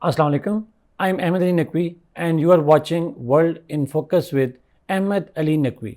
Assalamu alaikum. I'm Ahmed Ali Naqvi and you are watching World in Focus with Ahmed Ali Naqvi.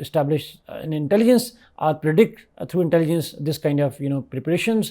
establish an intelligence or predict through intelligence this kind of preparations,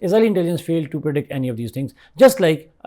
Israeli intelligence failed to predict any of these things, just like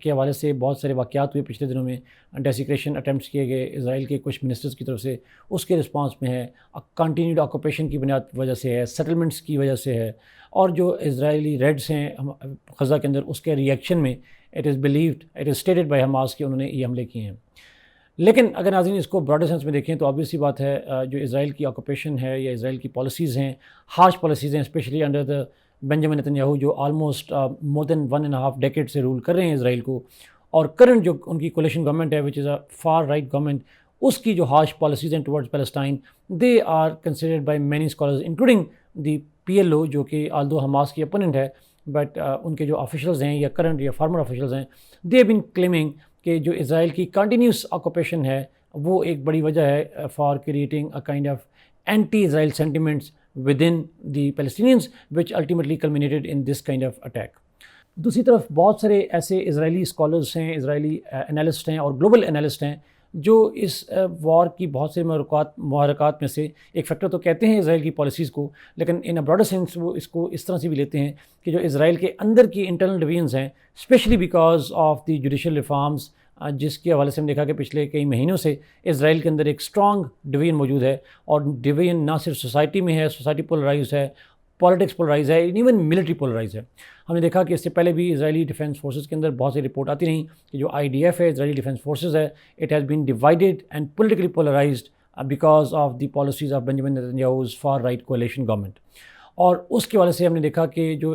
کے حوالے سے بہت سارے واقعات ہوئے پچھلے دنوں میں، ڈیسیکریشن اٹیمپٹس کیے گئے اسرائیل کے کچھ منسٹرز کی طرف سے، اس کے رسپانس میں ہے، کنٹینیوڈ آکوپیشن کی وجہ سے ہے، سیٹلمنٹس کی وجہ سے ہے، اور جو اسرائیلی ریڈس ہیں غزہ کے اندر اس کے ریئیکشن میں it is stated by Hamas کہ انہوں نے یہ حملے کیے ہیں۔ لیکن اگر ناظرین اس کو براڈر سینس میں دیکھیں تو obvious سی بات ہے، جو اسرائیل کی آکوپیشن ہے یا اسرائیل کی پالیسیز ہیں، ہارش پالیسیز ہیں، specially under the Benjamin Netanyahu, جو آلموسٹ مور دین 1.5 ڈیکیڈ سے رول کر رہے ہیں اسرائیل کو، اور کرنٹ جو ان کی کولیشن گورنمنٹ ہے which is a far right government, اس کی جو ہارش پالیسیز ہیں towards Palestine, they are considered by many scholars including the PLO، جو کہ آلدو حماس کی اپوننٹ ہے، بٹ ان کے جو آفیشلز ہیں یا کرنٹ یا فارمر آفیشلز ہیں، دے ہیو بین کلیمنگ کہ جو اسرائیل کی کنٹینیوس آکوپیشن ہے وہ ایک بڑی وجہ ہے for creating a kind of anti Israel sentiments with in the Palestinians which ultimately culminated in this kind of attack. دوسری طرف بہت سارے ایسے اسرائیلی اسکالرس ہیں، اسرائیلی انالسٹ ہیں اور گلوبل انالسٹ ہیں جو اس وار کی بہت سے محرکات میں سے ایک فیکٹر تو کہتے ہیں اسرائیل کی پالیسیز کو، لیکن ان اے براڈر سینس وہ اس کو اس طرح سے بھی لیتے ہیں کہ جو اسرائیل کے اندر کی انٹرنل ڈویژنز ہیں، specially because of the judicial reforms, جس کے حوالے سے ہم دیکھا کہ پچھلے کئی مہینوں سے اسرائیل کے اندر ایک اسٹرانگ ڈویژن موجود ہے، اور ڈویژن نہ صرف سوسائٹی میں ہے، سوسائٹی پولرائز ہے، پالیٹکس پولرائز ہے، ایون ملٹری پولرائز ہے۔ ہم نے دیکھا کہ اس سے پہلے بھی اسرائیلی ڈیفینس فورسز کے اندر بہت سی رپورٹ آتی رہیں کہ جو IDF ہے، اسرائیلی ڈیفینس فورسز ہے، it has been divided and politically polarised because of the policies of Benjamin Netanyahu's far right coalition government. اور اس کے حوالے سے ہم نے دیکھا کہ جو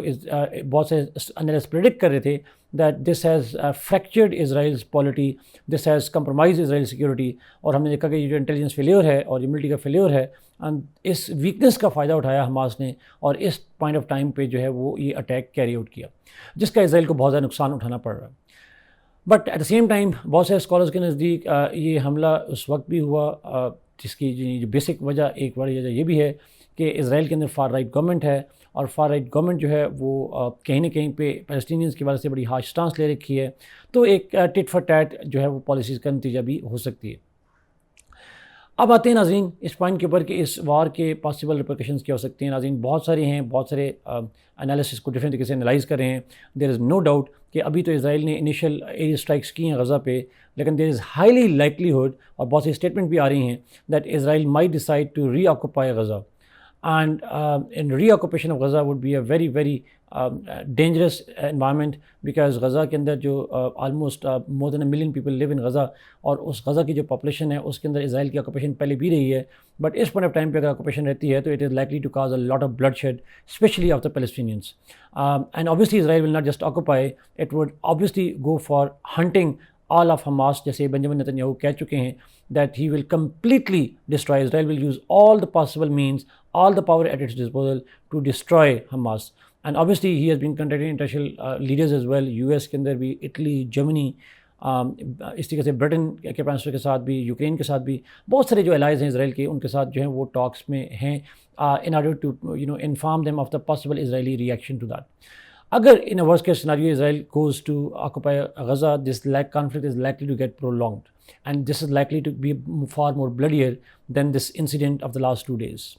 بہت سے انالسٹ پریڈکٹ کر رہے تھے that this has fractured Israel's polity, this has compromise Israel security, اور ہم نے دیکھا کہ یہ جو انٹیلیجنس فیلیور ہے اور یہ ملٹری کا فیلیور ہے، اس ویکنس کا فائدہ اٹھایا حماس نے، اور اس پوائنٹ آف ٹائم پہ جو ہے وہ یہ اٹیک کیری آؤٹ کیا، جس کا اسرائیل کو بہت زیادہ نقصان اٹھانا پڑ رہا ہے۔ But at the same time بہت سے اسکالرز کے نزدیک یہ حملہ اس وقت بھی ہوا جس کی جو بیسک وجہ، ایک بڑی وجہ یہ بھی ہے کہ اسرائیل کے اندر فار رائٹ گورنمنٹ ہے، اور فار رائٹ گورنمنٹ جو ہے وہ کہیں نہ کہیں پہ پیلسٹینینز کی وجہ سے بڑی ہارش سٹانس لے رکھی ہے، تو ایک ٹٹ فار ٹیٹ جو ہے وہ پالیسیز کا نتیجہ بھی ہو سکتی ہے۔ اب آتے ہیں ناظرین اس پوائنٹ کے اوپر کہ اس وار کے پاسبل ریپرکشنز کیا ہو سکتے ہیں۔ ناظرین بہت سارے ہیں، بہت سارے انالیسس کو ڈفرینٹ طریقے سے انالائز کر رہے ہیں۔ دیر از نو ڈاؤٹ کہ ابھی تو اسرائیل نے انیشیل ایئر اسٹرائکس کی ہیں غزہ پہ، لیکن دیر از ہائیلی لائکلیہڈ، اور بہت سی اسٹیٹمنٹ بھی آ رہی ہیں that Israel might decide to reoccupy Gaza, and in reoccupation of Gaza would be a very very dangerous environment, because Gaza کے اندر جو almost more than 1 million people live in Gaza, اور اس غزہ کی جو population ہے اس کے اندر اسرائیل کی آکوپیشن پہلے بھی رہی ہے، بٹ اس پوائنٹ آف ٹائم پہ اگر آکوپیشن رہتی ہے تو it is likely to cause a lot of bloodshed specially of the Palestinians, and obviously Israel will not just occupy, it would obviously go for hunting all of Hamas, جیسے Benjamin Nitin Yahoo کہہ چکے ہیں that he will completely destroy, Israel will use all the possible means, all the power at its disposal to destroy Hamas. And obviously he has been contacting international leaders as well، US کے اندر بھی، Italy, Germany, اس طریقے سے برٹن کے prime minister کے ساتھ بھی، Ukraine کے ساتھ بھی، بہت سارے جو الائز ہیں اسرائیل کے، ان کے ساتھ جو ہیں وہ ٹاکس میں ہیں in order to inform them of the possible Israeli reaction to that. اگر in a worst case scenario Israel goes to occupy Gaza, this conflict is likely to get prolonged, and this is likely to be far more bloodier than this incident of the last 2 days.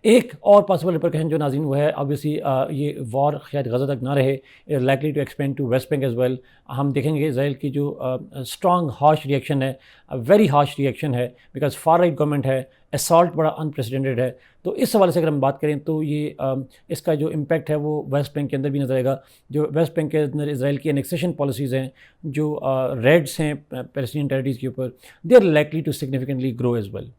ایک اور possible repercussion جو ناظرین وہ ہے obviously یہ وار شاید غزہ تک نہ رہے، likely to expand to West Bank as well. ہم دیکھیں گے اسرائیل کی جو اسٹرانگ ہارش ریئیکشن ہے، ویری ہارش ریئیکشن ہے، بیکاز فار رائٹ گورنمنٹ ہے، اسالٹ بڑا انپریسیڈنٹڈ ہے، تو اس حوالے سے اگر ہم بات کریں تو یہ اس کا جو امپیکٹ ہے وہ ویسٹ بینک کے اندر بھی نظر آئے گا۔ جو ویسٹ بینک کے اندر اسرائیل کی انیکسیشن پالیسیز ہیں، جو ریڈس ہیں پیلسٹینین ٹیریٹریز کے اوپر، they are likely to significantly grow as well.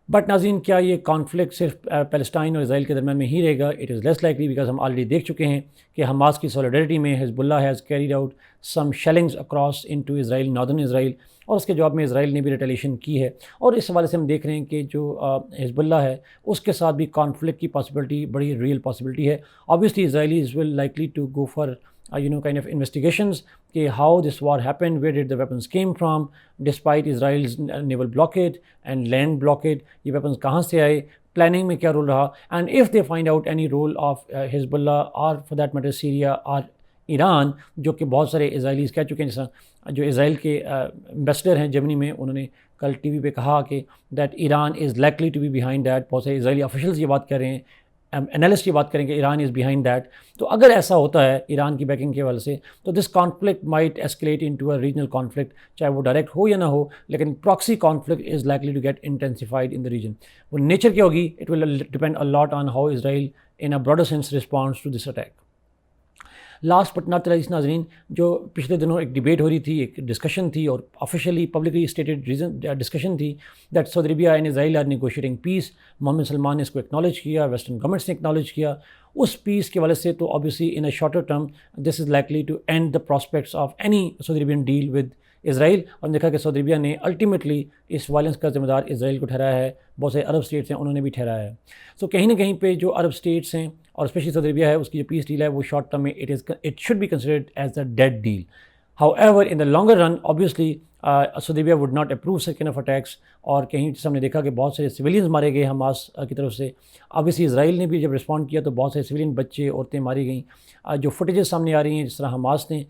But ناظرین کیا یہ کانفلکٹ صرف پیلسٹائن اور اسرائیل کے درمیان میں ہی رہے گا؟ It is less likely, because ہم آلریڈی دیکھ چکے ہیں کہ حماس کی سولیڈیرٹی میں Hezbollah has carried out some shellings across into Israel, northern Israel, اور اس کے جواب میں اسرائیل نے بھی ریٹیلیشن کی ہے، اور اس حوالے سے ہم دیکھ رہے ہیں کہ جو حزب اللہ ہے اس کے ساتھ بھی کانفلکٹ کی پاسبلٹی بڑی ریئل پاسبلٹی ہے۔ obviously Israelis will likely to go for kind of investigations کہ how this war happened, where did the weapons came from, despite Israel's naval blockade and land blockade، یہ weapons کہاں سے آئے، planning میں کیا role رہا، and if they find out any role of حزب اللہ or for that matter Syria or Iran, جو کہ بہت سارے اسرائیلیز کہہ چکے ہیں، جیسا جو اسرائیل کے ایمبیسڈر ہیں جرمنی میں، انہوں نے کل TV پہ کہا کہ that Iran is likely to be behind that, بہت سارے اسرائیلی آفیشلز یہ بات کہہ رہے ہیں، انالسٹ یہ بات کریں کہ ایران از بیہائنڈ دیٹ. تو اگر ایسا ہوتا ہے ایران کی بیکنگ کے حوالے سے تو this conflict might escalate in to a regional conflict, چاہے وہ ڈائریکٹ ہو یا نہ ہو, لیکن proxy conflict is likely to get intensified in the region. وہ نیچر کیا ہوگی, it will depend a lot on how Israel in a broader sense responds to this attack. Last but not least ناظرین, جو پچھلے دنوں ایک debate ہو رہی تھی, ایک ڈسکشن تھی اور آفیشیلی پبلکلی اسٹیٹڈ ڈسکشن تھی that Saudi Arabia and Israel are negotiating peace. Mohammed Salman نے اس کو اکنالج کیا, ویسٹرن گورنمنٹس نے اکنالج کیا. اس پیس کے والے سے تو obviously in a shorter term this is likely to end the prospects of any Saudi Arabian deal with Israel. اور دیکھا کہ سعودی عربیہ نے الٹیمیٹلی اس وائلنس کا ذمہ دار اسرائیل کو ٹھہرایا ہے. بہت سے عرب اسٹیٹس ہیں انہوں نے بھی ٹھہرایا ہے. سو کہیں نہ کہیں پہ جو عرب اسٹیٹس ہیں اور اسپیشلی سعودی عربیہ ہے, اس کی جو پیس ڈیل ہے وہ شارٹ ٹرم میں it should be considered as a dead deal. However, in the longer run, obviously, Saudi Arabia would not approve such kind of attacks. اور کہیں جیسے ہم نے دیکھا کہ بہت سارے سویلینز مارے گئے حماس کی طرف سے. obviously اسرائیل نے بھی جب رسپونڈ کیا تو بہت سارے سویلین بچے عورتیں ماری گئیں. جو فوٹیجز سامنے آ رہی ہیں, جس طرح حماس نے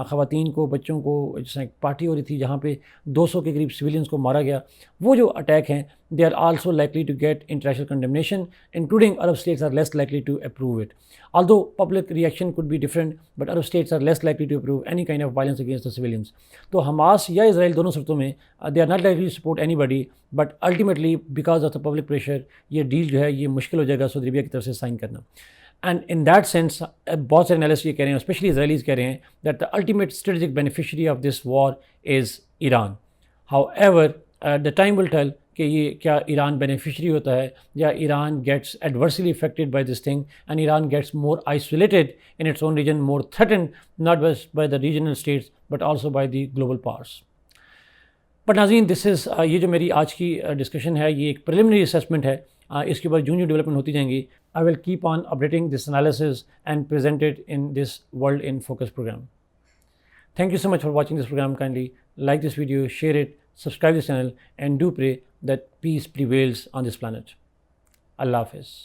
خواتین کو, بچوں کو, جس طرح ایک پارٹی ہو رہی تھی جہاں پہ 200 کے قریب سویلینز کو مارا گیا, وہ جو اٹیک ہیں they are also likely to get international condemnation, including Arab states are less likely to approve it. Although public reaction could be different, but Arab states are less likely to approve any kind of violence against the civilians. تو Hamas یا اسرائیل دونوں صورتوں میں they are not likely to support anybody, but ultimately because of the public pressure یہ deal جو ہے یہ مشکل ہو جائے گا سعودی عربیہ کی طرف سے سائن کرنا. And in that sense, بہت سارے انالسٹ یہ کہہ رہے ہیں, اسپیشلی اسرائیلیز کہہ رہے ہیں that the ultimate strategic beneficiary of this war is Iran. However, the time will tell کہ یہ کیا ایران بینیفیشری ہوتا ہے یا Iran gets adversely affected by this thing and Iran gets more isolated in its own region, more threatened not بس by the regional states but also by the global powers. But ناظرین, this از یہ جو میری آج کی discussion ہے یہ ایک پریلیمنری اسیسمنٹ ہے. اس کے بعد جو ڈیولپمنٹ ہوتی جائیں گی I will keep on updating this analysis and presented in this world in focus program. Thank you so much for watching this program. Kindly like this video, share it, subscribe this channel, and do pray that peace prevails on this planet. Allah Hafiz.